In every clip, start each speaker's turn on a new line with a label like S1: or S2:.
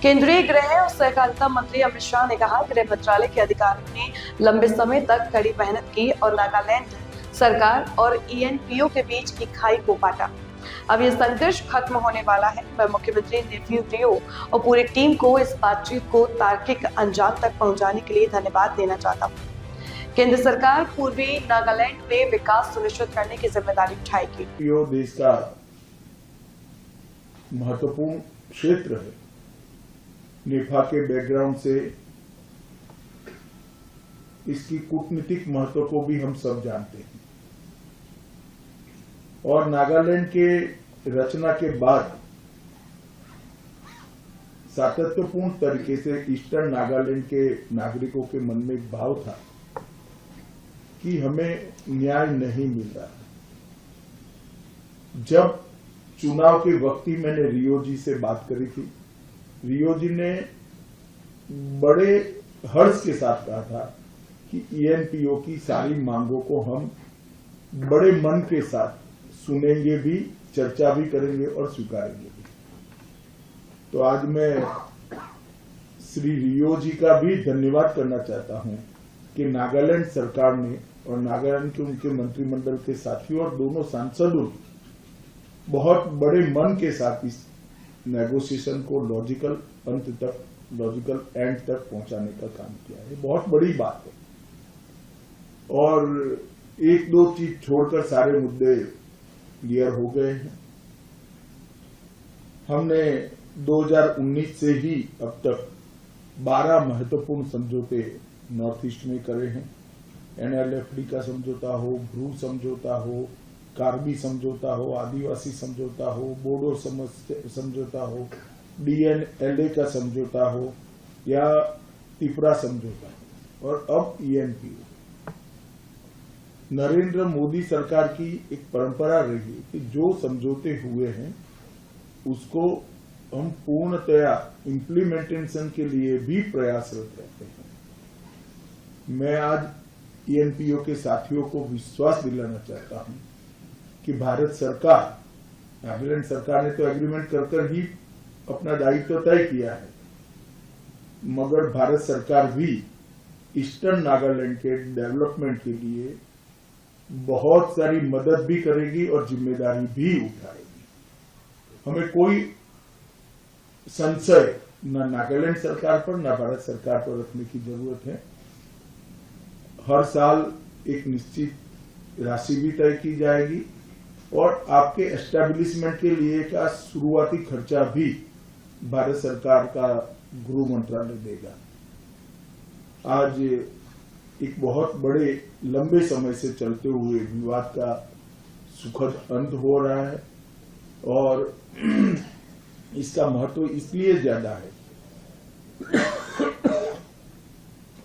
S1: केंद्रीय गृह और सहकारिता मंत्री अमित शाह ने कहा, गृह मंत्रालय के अधिकारियों ने लंबे समय तक कड़ी मेहनत की और नागालैंड सरकार और ईएनपीओ के बीच की खाई को पाटा। अब यह संघर्ष खत्म होने वाला है। मैं मुख्यमंत्री नेफ्यू रियो और पूरी टीम को इस बातचीत को तार्किक अंजाम तक पहुंचाने के लिए धन्यवाद देना चाहता हूं। केंद्र सरकार पूर्वी नागालैंड में विकास सुनिश्चित करने की जिम्मेदारी उठाएगी।
S2: देश का महत्वपूर्ण क्षेत्र है। नेफा के बैकग्राउंड से इसकी कूटनीतिक महत्व को भी हम सब जानते हैं और नागालैंड के रचना के बाद सातत्यपूर्ण तरीके से ईस्टर्न नागालैंड के नागरिकों के मन में एक भाव था कि हमें न्याय नहीं मिल रहा। जब चुनाव के वक्त ही मैंने रियो जी से बात करी थी, रियो जी ने बड़े हर्ष के साथ कहा था कि ईएनपीओ की सारी मांगों को हम बड़े मन के साथ सुनेंगे भी, चर्चा भी करेंगे और स्वीकारेंगे भी। तो आज मैं श्री रियो जी का भी धन्यवाद करना चाहता हूं कि नागालैंड सरकार ने और नागालैंड के उनके मंत्रिमंडल के साथियों और दोनों सांसदों ने बहुत बड़े मन के साथ इस नेगोशिएशन को लॉजिकल अंत तक, लॉजिकल एंड तक पहुंचाने का काम किया है। बहुत बड़ी बात है और एक दो चीज छोड़कर सारे मुद्दे क्लियर हो गए हैं। हमने 2019 से ही अब तक 12 महत्वपूर्ण समझौते नॉर्थ ईस्ट में करे हैं। एनएलएफडी का समझौता हो, ब्रू समझौता हो, कार्बी समझौता हो, आदिवासी समझौता हो, बोडो समझौता हो, डीएनएलए का समझौता हो या तिपरा समझौता हो और अब ईएनपीओ। नरेंद्र मोदी सरकार की एक परंपरा रही कि जो समझौते हुए हैं उसको हम पूर्णतया इम्प्लीमेंटेशन के लिए भी प्रयासरत रहते हैं। मैं आज ईएनपीओ के साथियों को विश्वास दिलाना चाहता हूं कि भारत सरकार, नागालैंड सरकार ने तो एग्रीमेंट कर ही अपना दायित्व तय किया है, मगर भारत सरकार भी ईस्टर्न नागालैंड के डेवलपमेंट के लिए बहुत सारी मदद भी करेगी और जिम्मेदारी भी उठाएगी। हमें कोई संशय न नागालैंड सरकार पर न भारत सरकार पर रखने की जरूरत है। हर साल एक निश्चित राशि भी तय की जाएगी और आपके एस्टैब्लिशमेंट के लिए का शुरुआती खर्चा भी भारत सरकार का गृह मंत्रालय देगा। आज एक बहुत बड़े लंबे समय से चलते हुए विवाद का सुखद अंत हो रहा है और इसका महत्व इसलिए ज्यादा है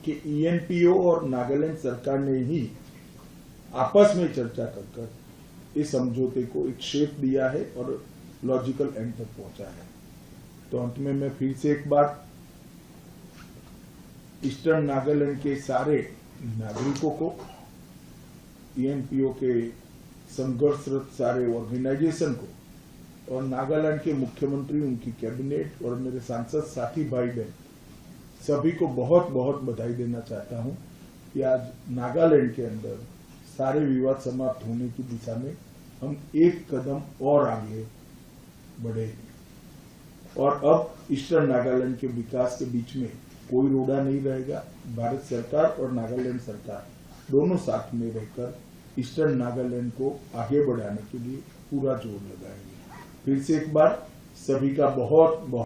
S2: कि ईएनपीओ और नागालैंड सरकार ने ही आपस में चर्चा कर इस समझौते को एक शेप दिया है और लॉजिकल एंड तक पहुंचा है। तो अंत में मैं फिर से एक बार ईस्टर्न नागालैंड के सारे नागरिकों को, ईएनपीओ के संघर्षरत सारे ऑर्गेनाइजेशन को और नागालैंड के मुख्यमंत्री, उनकी कैबिनेट और मेरे सांसद साथी भाई बहन सभी को बहुत बहुत बधाई देना चाहता हूं कि आज नागालैंड के अंदर सारे विवाद समाप्त होने की दिशा में हम एक कदम और आगे बढ़े और अब ईस्टर्न नागालैंड के विकास के बीच में कोई रोड़ा नहीं रहेगा। भारत सरकार और नागालैंड सरकार दोनों साथ में रहकर ईस्टर्न नागालैंड को आगे बढ़ाने के लिए पूरा जोर लगाएंगे। फिर से एक बार सभी का बहुत बहुत